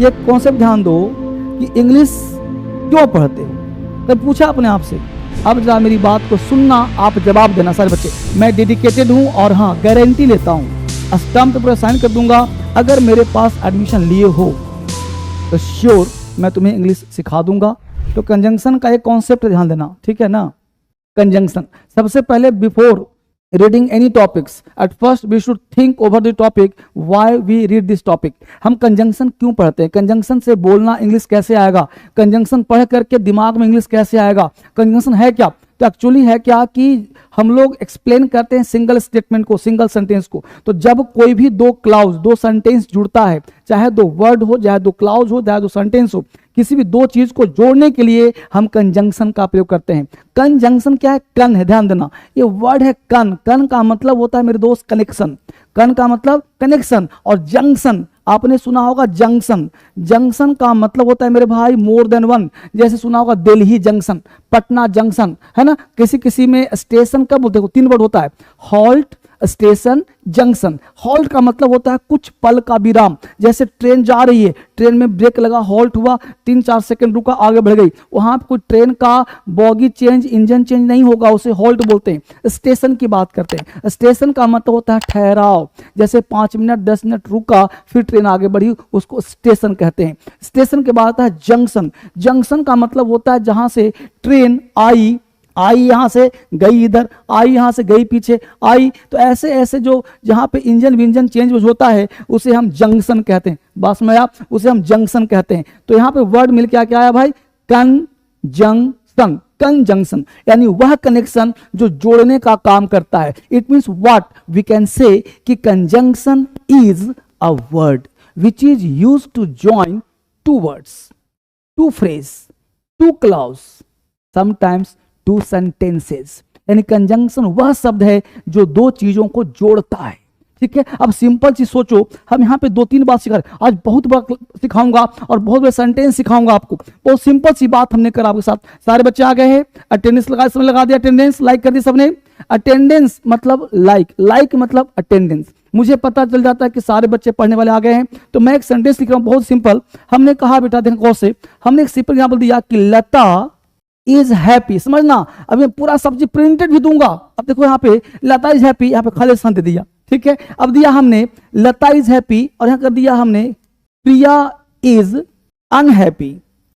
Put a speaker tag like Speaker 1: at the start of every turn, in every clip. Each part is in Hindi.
Speaker 1: ये कॉन्सेप्ट ध्यान दो कि इंग्लिश क्यों पढ़ते हो। कभी पूछा अपने आप से? अब जरा मेरी बात को सुनना, आप जवाब देना सारे बच्चे। मैं डेडिकेटेड हूँ और हाँ गारंटी लेता हूँ, स्टैम्प पर साइन कर दूंगा, अगर मेरे पास एडमिशन लिए हो तो श्योर मैं तुम्हें इंग्लिश सिखा दूंगा। तो कंजंक्शन का एक कॉन्सेप्ट ध्यान देना, ठीक है ना। कंजंक्शन सबसे पहले, before reading any topics, at first we should think over the topic, why we read this topic। हम कंजंक्शन क्यों पढ़ते हैं, कंजंक्शन से बोलना इंग्लिश कैसे आएगा, कंजंक्शन पढ़ करके दिमाग में इंग्लिश कैसे आएगा, कंजंक्शन है क्या। तो एक्चुअली है क्या कि हम लोग एक्सप्लेन करते हैं सिंगल स्टेटमेंट को, सिंगल सेंटेंस को। तो जब कोई भी दो क्लाउज, दो सेंटेंस जुड़ता है, चाहे दो वर्ड हो, चाहे दो क्लाउज हो, चाहे दो सेंटेंस हो, किसी भी दो चीज को जोड़ने के लिए हम कंजंक्शन का प्रयोग करते हैं। कंजंक्शन क्या है? कन है, ध्यान देना, ये वर्ड है कन। कन का मतलब होता है मेरे दोस्त कनेक्शन, कन का मतलब कनेक्शन। और जंक्शन आपने सुना होगा, जंक्शन, जंक्शन का मतलब होता है मेरे भाई मोर देन वन। जैसे सुना होगा दिल्ली जंक्शन, पटना जंक्शन, है ना। किसी किसी में स्टेशन कब बोलते हो, तीन वर्ड होता है, हॉल्ट, स्टेशन, जंक्शन। हॉल्ट का मतलब होता है कुछ पल का विराम। जैसे ट्रेन जा रही है, ट्रेन में ब्रेक लगा, हॉल्ट हुआ, 3-4 सेकंड रुका, आगे बढ़ गई, वहां पर कोई ट्रेन का बॉगी चेंज, इंजन चेंज नहीं होगा, उसे हॉल्ट बोलते हैं। स्टेशन की बात करते हैं, स्टेशन का मतलब होता है ठहराव। जैसे 5 मिनट 10 मिनट रुका, फिर ट्रेन आगे बढ़ी, उसको स्टेशन कहते हैं। स्टेशन के बाद आता है जंक्शन। जंक्शन का मतलब होता है जहां से ट्रेन आई यहां से गई इधर, आई यहां से गई पीछे, आई, तो ऐसे ऐसे जो जहां पे इंजन विंजन चेंज होता है उसे हम जंक्शन कहते हैं। बात में आप, उसे हम जंक्शन कहते हैं। तो यहां पे वर्ड मिल के क्या आया भाई, कंजंक्शन। कंजंक्शन यानी वह कनेक्शन जो जोड़ने का काम करता है। It means what we can say कि conjunction is a word which is used to join two words, two phrase, two clause, sometimes two sentences. यानी कंजंक्शन वह शब्द है जो दो चीजों को जोड़ता है, ठीक है। अब सिंपल चीज सोचो, हम यहाँ पे 2-3 बात सिखा रहे, आज बहुत बड़ा सिखाऊंगा और बहुत बड़े सेंटेंस सिखाऊंगा आपको। बहुत सिंपल सी बात हमने करा आपके साथ। सारे बच्चे आ गए हैं, अटेंडेंस लगा, सबने लगा दिया, अटेंडेंस लाइक कर दी सबने। अटेंडेंस मतलब लाइक, लाइक मतलब अटेंडेंस। मुझे पता चल जाता है कि सारे बच्चे पढ़ने वाले आ गए हैं। तो मैं एक सेंटेंस लिख रहा हूं बहुत सिंपल। हमने कहा बेटा देखो कौन से, हमने एक सिंपल एग्जांपल दिया कि लता इज हैप्पी, समझना। अब मैं पूरा सब्जेक्ट प्रिंटेड भी दूंगा। अब देखो यहाँ पे लता इज हैप्पी, यहाँ पे खाली स्थान दे दिया, ठीक है। अब दिया हमने लता इज हैप्पी और यहाँ कर दिया हमने Priya is unhappy.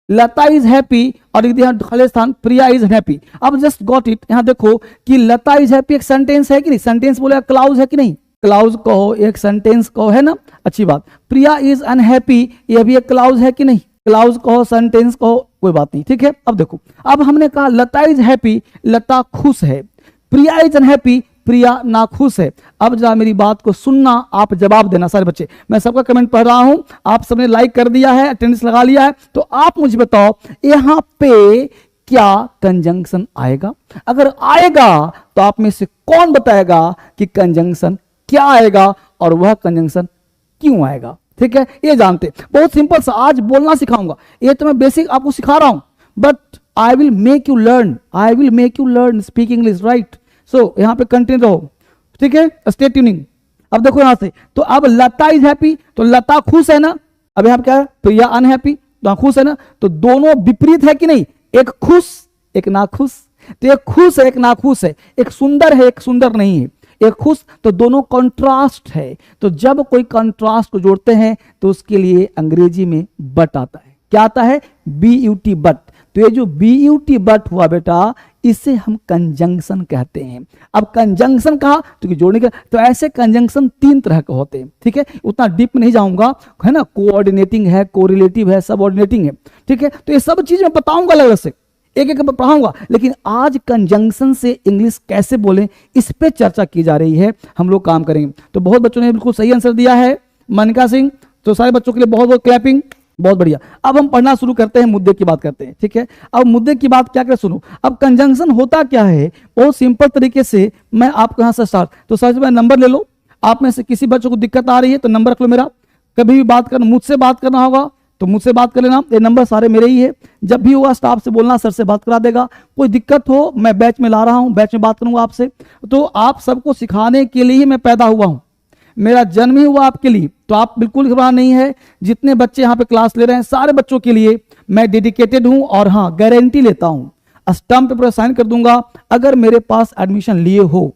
Speaker 1: Lata is happy और दिया खाली स्थान प्रिया इज हैप्पी। अब जस्ट गॉट इट, यहाँ देखो कि लता इज हैप्पी एक सेंटेंस है कि नहीं, सेंटेंस बोले क्लाउज है कि नहीं, क्लाउज कहो, एक सेंटेंस कहो, है ना, अच्छी बात। प्रिया इज अनहैप्पी, यह भी एक क्लाउज है कि नहीं, क्लाउज कहो, सेंटेंस कहो, कोई बात नहीं, ठीक है। अब देखो, अब हमने कहा लता इज हैप्पी, लता खुश है, प्रिया इज अनहैप्पी, प्रिया नाखुश है। अब जरा मेरी बात को सुनना, आप जवाब देना सारे बच्चे। मैं सबका कमेंट पढ़ रहा हूं, आप सबने लाइक कर दिया है, अटेंडेंस लगा लिया है, तो आप मुझे बताओ यहां पे क्या कंजंक्शन आएगा। अगर आएगा तो आप में से कौन बताएगा कि कंजंक्शन क्या आएगा और वह कंजंक्शन क्यों आएगा, ठीक है। ये जानते, बहुत सिंपल सा आज बोलना सिखाऊंगा। ये तो मैं बेसिक आपको सिखा रहा हूं, but I will make you learn, I will make you learn speak English, right. So यहां पे कंटिन्यू रहो, ठीक है, स्टे ट्यूनिंग। अब देखो यहां से, तो अब लता इज हैप्पी, तो लता खुश है ना। अब यहां क्या है, प्रिया अनहैप्पी, तो खुश है ना। तो दोनों विपरीत है कि नहीं, एक खुश एक नाखुश। तो एक खुश है एक नाखुश है, एक सुंदर है एक सुंदर नहीं है, एक खुश, तो दोनों कंट्रास्ट है। तो जब कोई कंट्रास्ट को जोड़ते हैं तो उसके लिए अंग्रेजी में बट आता है। क्या आता है, BUT बट। तो ये जो BUT बट हुआ बेटा, इसे हम कंजंक्शन कहते हैं। अब कंजंक्शन कहा तो जोड़ने का, तो ऐसे कंजंक्शन 3 तरह के होते हैं, ठीक है। उतना डीप नहीं जाऊंगा, है ना। कोऑर्डिनेटिंग है, कोरिलेटिव है, सबऑर्डिनेटिंग है, ठीक है। तो ये सब चीज मैं बताऊंगा अलग से, एक एक पढ़ाऊंगा। लेकिन आज कंजंक्शन से इंग्लिश कैसे बोलें इस पे चर्चा की जा रही है, हम लोग काम करेंगे। तो बहुत बच्चों ने बिल्कुल सही आंसर दिया है, मनिका सिंह, तो सारे बच्चों के लिए बहुत बहुत क्लैपिंग, बहुत बढ़िया। अब हम पढ़ना शुरू करते हैं, मुद्दे की बात करते हैं, ठीक है। अब मुद्दे की बात क्या करें, सुनो। अब कंजंक्शन होता क्या है, बहुत सिंपल तरीके से मैं आपको यहां से स्टार्ट, तो सबसे पहले नंबर ले लो। आप में से किसी बच्चों को दिक्कत आ रही है तो नंबर रख लो मेरा। कभी भी बात करना, मुझसे बात करना होगा तो मुझसे बात कर लेना, ये नंबर सारे मेरे ही है। जब भी हुआ स्टाफ से बोलना, सर से बात करा देगा। कोई दिक्कत हो, मैं बैच में ला रहा हूं, बैच में बात करूंगा आपसे। तो आप सबको सिखाने के लिए ही मैं पैदा हुआ हूं। मेरा जन्म ही हुआ आपके लिए, तो आप बिल्कुल घबराना नहीं है। जितने बच्चे यहाँ पे क्लास ले रहे हैं सारे बच्चों के लिए मैं डेडिकेटेड हूं, और हाँ गारंटी लेता हूं, स्टंप पेपर साइन कर दूंगा। अगर मेरे पास एडमिशन लिए हो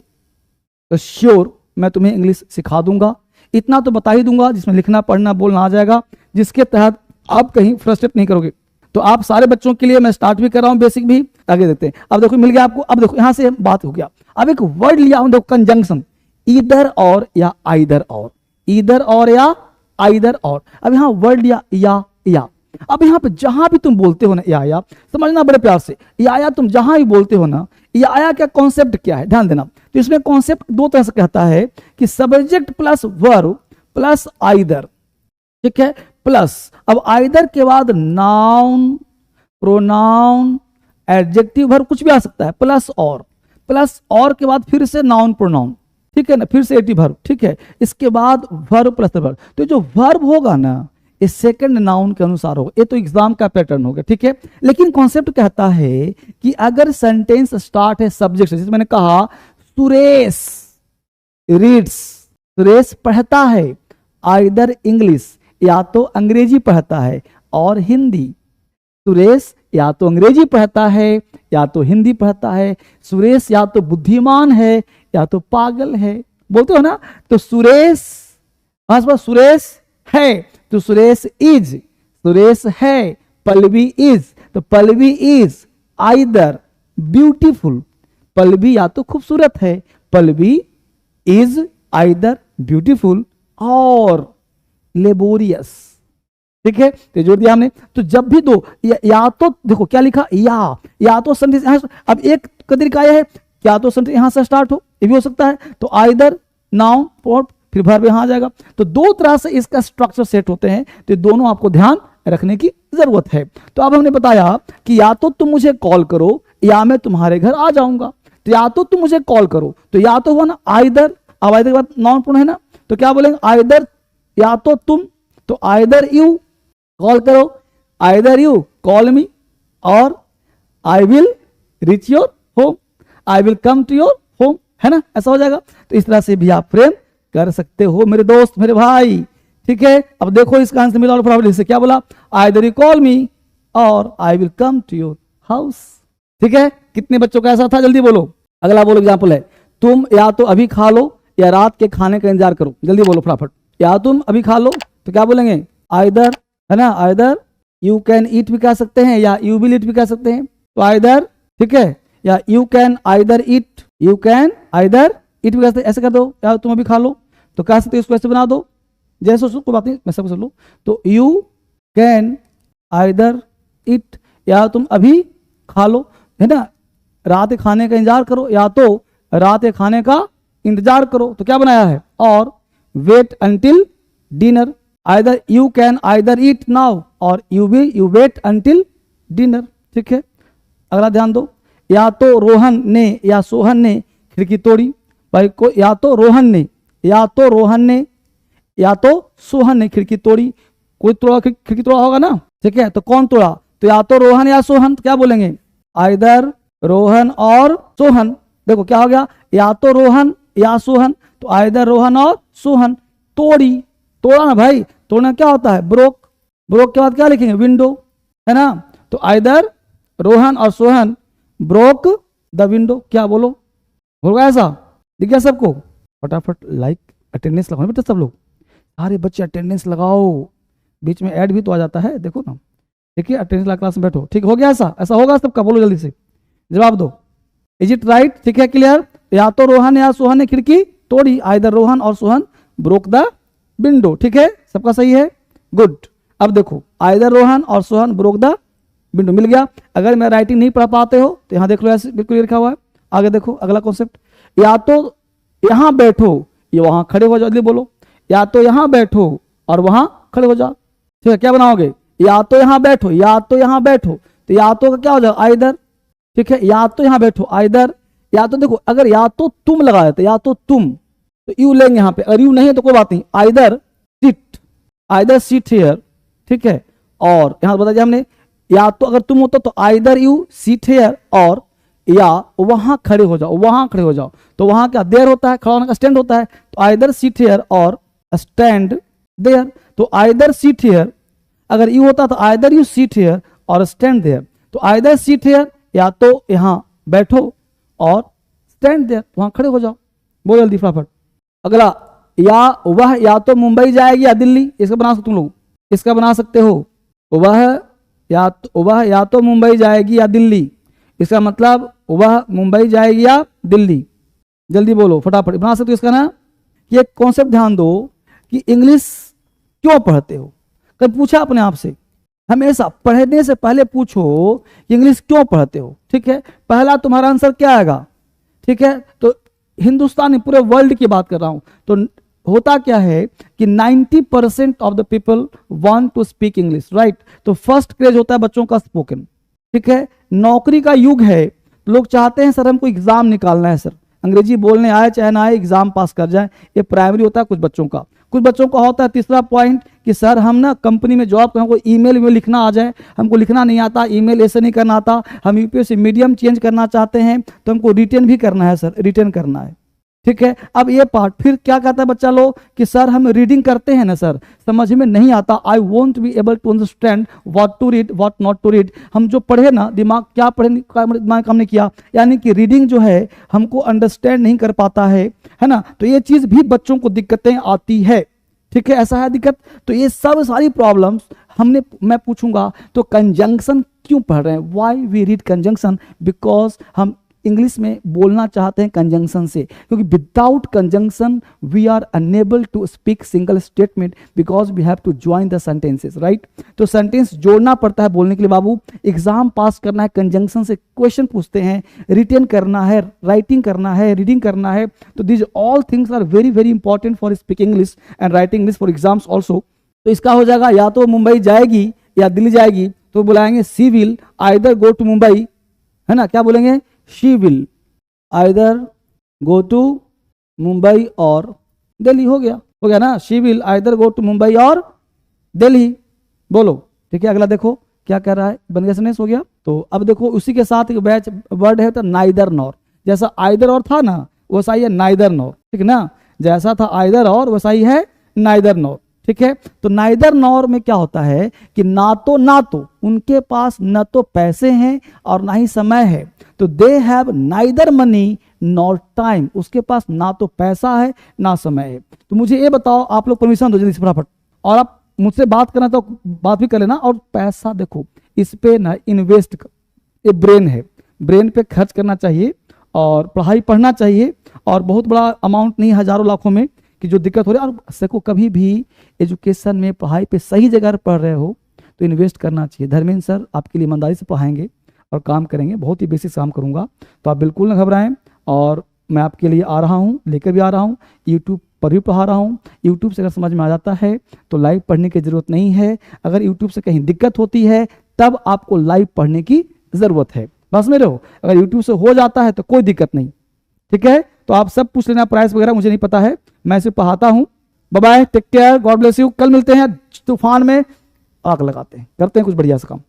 Speaker 1: तो श्योर मैं तुम्हें इंग्लिश सिखा दूंगा। इतना तो बता ही दूंगा जिसमें लिखना पढ़ना बोलना आ जाएगा, जिसके तहत आप कहीं फ्रस्ट्रेट नहीं करोगे। तो आप सारे बच्चों के लिए मैं स्टार्ट भी कर रहा हूं, बेसिक भी। आगे देखते हैं। अब देखो मिल गया आपको। अब देखो यहां से बात हो गया। अब एक वर्ड लिया हूं, देखो कंजंक्शन, ईदर और या आइदर और, ईदर और या आइदर और। अब यहां वर्ड लिया या। अब यहां पे जहां भी तुम बोलते हो ना या समझना बड़े प्यार से, या तुम जहां भी बोलते हो ना, या क्या कॉन्सेप्ट क्या है ध्यान देना। तो इसमें कॉन्सेप्ट दो तरह से कहता है कि subject plus verb plus either, ठीक है, प्लस अब आइदर के बाद नाउन, प्रोनाउन, एडजेक्टिव, वर्ब कुछ भी आ सकता है, प्लस और के बाद फिर से नाउन प्रोनाउन, ठीक है ना, फिर से एडिटिव वर्ब, ठीक है, इसके बाद वर्ब प्लस वर्ब। तो जो वर्ब होगा ना ये सेकंड नाउन के अनुसार होगा। ये तो एग्जाम का पैटर्न होगा, ठीक है। लेकिन कॉन्सेप्ट कहता है कि अगर सेंटेंस स्टार्ट है सब्जेक्ट से, जैसे मैंने कहा सुरेश रीड्स, सुरेश पढ़ता है, आइदर इंग्लिश या तो अंग्रेजी पढ़ता है और हिंदी। सुरेश या तो अंग्रेजी पढ़ता है या तो हिंदी पढ़ता है। सुरेश या तो बुद्धिमान है या तो पागल है, बोलते हो ना। तो सुरेश, सुरेश है तो सुरेश इज, सुरेश है, पल्लवी इज, तो Pallavi is either beautiful, Pallavi या तो खूबसूरत है, पल्लवी इज आइदर ब्यूटीफुल और लेबोरियस, ठीक है। तो जोड़ दिया हमने। तो जब भी दो या तो देखो क्या लिखा, या तो सेंटेंस, अब एक तरीका यह है क्या तो सेंटेंस यहां से स्टार्ट हो, ये भी हो सकता है। तो आइदर नाउन वर्ब फिर वर्ब यहां आ जाएगा। तो दो तरह से इसका स्ट्रक्चर सेट होते हैं, तो दोनों आपको ध्यान रखने की जरूरत है। तो अब हमने बताया कि या तो तुम मुझे कॉल करो या मैं तुम्हारे घर आ जाऊंगा। तो या तो तुम मुझे कॉल करो, तो या तो हुआ ना आइदर, अब आइदर के बाद नाउन प्रोनाउन है ना, तो क्या बोलेंगे आइदर, या तो तुम, तो आइदर यू कॉल करो, आइदर यू कॉल मी, और I will reach your home, I will come to your home, है ना, ऐसा हो जाएगा। तो इस तरह से भी आप फ्रेम कर सकते हो मेरे दोस्त, मेरे भाई, ठीक है। अब देखो इसका आंसर मिला फटाफट से, क्या बोला, आइदर यू कॉल मी और I will come to your house, ठीक है। कितने बच्चों का ऐसा था, जल्दी बोलो। अगला बोलो एग्जाम्पल है, तुम या तो अभी खा लो या रात के खाने का इंतजार करो, जल्दी बोलो फटाफट। या तुम अभी खा लो तो क्या बोलेंगे आइदर, है ना, आइदर यू कैन ईट भी कह सकते हैं या यू विल ईट भी कह सकते हैं। तो आइदर, ठीक है, या you can either eat, you can either eat भी कह सकते, ऐसे कर दो, या तुम अभी खा लो तो कह सकते इसको ऐसे बना दो, जैसे कोई बात नहीं, मैं सब सुन लो। तो यू कैन आइदर ईट, या तुम अभी खा लो, है ना, रात के खाने का इंतजार करो, या तो रात के खाने का इंतजार करो, तो क्या बनाया है, और wait until dinner, either you can either eat now और यू वेट अंटिल डिनर, ठीक है। अगला ध्यान दो, या तो रोहन ने या सोहन ने खिड़की तोड़ी, भाई को या तो रोहन ने या तो रोहन ने या तो सोहन ने खिड़की तोड़ी, कोई तोड़ा खिड़की तोड़ा होगा ना, ठीक है। तो कौन तोड़ा, तो या तो रोहन या सोहन, तो क्या बोलेंगे आइदर रोहन और सोहन। देखो क्या हो गया, या तो रोहन या सोहन, तो आइदर रोहन और सोहन। तोड़ी, तोड़ा ना भाई, तोड़ना क्या होता है ब्रोक, ब्रोक के बाद क्या लिखेंगे विंडो, है ना। तो आइदर रोहन और सोहन ब्रोक द विंडो, क्या बोलो, होगा ऐसा, दिख गया सबको। फटाफट लाइक अटेंडेंस लगाओ बेटा, सब लोग सारे बच्चे अटेंडेंस लगाओ, बीच में ऐड भी तो आ जाता है, देखो ना, देखिए अटेंडेंस लगा क्लास में बैठो, ठीक हो गया, ऐसा होगा सबका, बोलो जल्दी से जवाब दो, इज इट राइट, ठीक है, क्लियर। या तो रोहन या सोहन ने खिड़की तोड़ी, आइदर रोहन और सोहन ब्रोक द विंडो, ठीक है, सबका सही है, गुड। अब देखो आइदर रोहन और सोहन ब्रोक द विंडो मिल गया। अगर मैं राइटिंग नहीं पढ़ पाते हो तो यहाँ देख लो, ऐसे बिल्कुल लिखा हुआ है। आगे देखो अगला कॉन्सेप्ट, या तो यहां बैठो ये वहां खड़े हो जाओ, जल्दी बोलो, या तो यहां बैठो और वहां खड़े हो जाओ, ठीक है। क्या बनाओगे, या तो यहां बैठो, या तो यहां बैठो, तो या तो का क्या हो जाएगा आइदर, ठीक है, या तो यहां बैठो आइदर, या तो देखो अगर या तो तुम लगा देते, या तो तुम, तो यू लेंगे यहाँ पे, अगर यू नहीं है तो कोई बात नहीं, आइदर सीट हियर, ठीक है। और यहां बता दिया हमने, या तो अगर तुम होता तो आइदर यू सीट हियर और या वहां खड़े हो जाओ, वहां खड़े हो जाओ। तो वहां क्या देयर होता है, खड़ा होने का स्टैंड होता है। तो आइदर सीट हियर और स्टैंड देयर। तो आइदर सीट हियर, अगर यू होता तो आइदर यू सीट हियर और स्टैंड देयर। तो आइदर सीट हियर, या तो यहां बैठो और स्टैंड देयर, वहां खड़े हो जाओ। बोलो जल्दी फटाफट। अगला, या वह या तो मुंबई जाएगी या दिल्ली, इसका बना सकते तुम लोग, इसका बना सकते हो। वह या तो मुंबई जाएगी या दिल्ली, इसका मतलब वह मुंबई जाएगी या दिल्ली। जल्दी बोलो फटाफट, बना सकते हो इसका ना। ये कॉन्सेप्ट ध्यान दो कि इंग्लिश क्यों पढ़ते हो। कभी पूछा अपने आप से, हमेशा पढ़ने से पहले पूछो कि इंग्लिश क्यों पढ़ते हो। ठीक है, पहला तुम्हारा आंसर क्या आएगा। ठीक है, तो हिंदुस्तान, पूरे वर्ल्ड की बात कर रहा हूं। तो होता क्या है कि 90% of the people want to speak English, right. तो फर्स्ट क्रेज होता है बच्चों का स्पोकन। ठीक है, नौकरी का युग है, लोग चाहते हैं सर हमको एग्जाम निकालना है, सर अंग्रेजी बोलने आए चाहे ना आए एग्जाम पास कर जाए। ये प्राइमरी होता है कुछ बच्चों का। कुछ बच्चों का होता है तीसरा पॉइंट कि सर हम ना कंपनी में जॉब करें, हमको ईमेल में लिखना आ जाए, हमको लिखना नहीं आता, ईमेल ऐसे नहीं करना आता, हम यूपीएससी मीडियम चेंज करना चाहते हैं, तो हमको रिटेन भी करना है सर, रिटेन करना है। ठीक है, अब ये पार्ट फिर क्या कहता है बच्चा लोग कि सर हम रीडिंग करते हैं ना सर, समझ में नहीं आता, I won't be able to understand what to read what not to read. हम जो पढ़े ना, दिमाग क्या पढ़े, दिमाग काम नहीं किया, यानी कि रीडिंग जो है हमको अंडरस्टैंड नहीं कर पाता है ना। तो ये चीज भी बच्चों को दिक्कतें आती है। ठीक है, ऐसा है दिक्कत। तो ये सब सारी प्रॉब्लम्स मैं पूछूंगा। तो कंजंक्शन क्यों पढ़ रहे हैं, why we read conjunction, because हम इंग्लिश में बोलना चाहते हैं कंजंक्शन से, क्योंकि without conjunction we are unable to speak single statement because we have to join the sentences, right. तो सेंटेंस जोड़ना पड़ता है बोलने के लिए बाबू। एग्जाम पास करना है कंजंक्शन से, क्वेश्चन पूछते हैं, रिटेन करना है, राइटिंग करना है, रीडिंग करना है। तो this all things are very very important for speaking English and writing English for exams also. तो इसका हो जाएगा या तो मुंबई जाएगी या दिल्ली जाएगी, तो बुलाएंगे she will either go to Mumbai, है ना। क्या बोलेंगे, she will either go to Mumbai और दिल्ली। हो गया ना, she will either go to Mumbai और दिल्ली। बोलो। ठीक है, अगला देखो क्या कह रहा है, बन गया सेंटेंस, हो गया। तो अब देखो उसी के साथ एक बैच वर्ड है तो नाइदर नॉर। जैसा आइदर और था ना वैसा ही है नाइदर नॉर, ठीक ना। जैसा था आइदर और वैसा ही है नाइदर नॉर। ठीक है, तो नाइदर नॉर में क्या होता है कि ना तो उनके पास न तो पैसे हैं और ना ही समय है। तो they have neither money nor time, उसके पास ना तो पैसा है ना समय है। तो मुझे ये बताओ, आप लोग परमिशन दो जल्दी से फटाफट, और आप मुझसे बात करना तो बात भी कर लेना। और पैसा देखो इस पे ना इन्वेस्ट, ये ब्रेन है, ब्रेन पे खर्च करना चाहिए और पढ़ाई पढ़ना चाहिए। और बहुत बड़ा अमाउंट नहीं, हजारों लाखों में कि जो दिक्कत हो रही है। और सबको कभी भी एजुकेशन में पढ़ाई पे सही जगह पढ़ रहे हो तो इन्वेस्ट करना चाहिए। धर्मेंद्र सर आपके लिए ईमानदारी से पढ़ाएंगे और काम करेंगे, बहुत ही बेसिक काम करूंगा, तो आप बिल्कुल ना घबराएं। और मैं आपके लिए आ रहा हूं, लेकर भी आ रहा हूं, यूट्यूब पर भी पढ़ा रहा हूं। यूट्यूब से अगर समझ में आ जाता है तो लाइव पढ़ने की जरूरत नहीं है। अगर यूट्यूब से कहीं दिक्कत होती है तब आपको लाइव पढ़ने की जरूरत है, बस में रहो। अगर यूट्यूब से हो जाता है तो कोई दिक्कत नहीं। ठीक है, तो आप सब पूछ लेना, प्राइस वगैरह मुझे नहीं पता है, मैं सिर्फ पढ़ाता हूं। Bye bye, take care, God bless you. कल मिलते हैं, तूफान में आग लगाते हैं, करते हैं कुछ बढ़िया सा काम।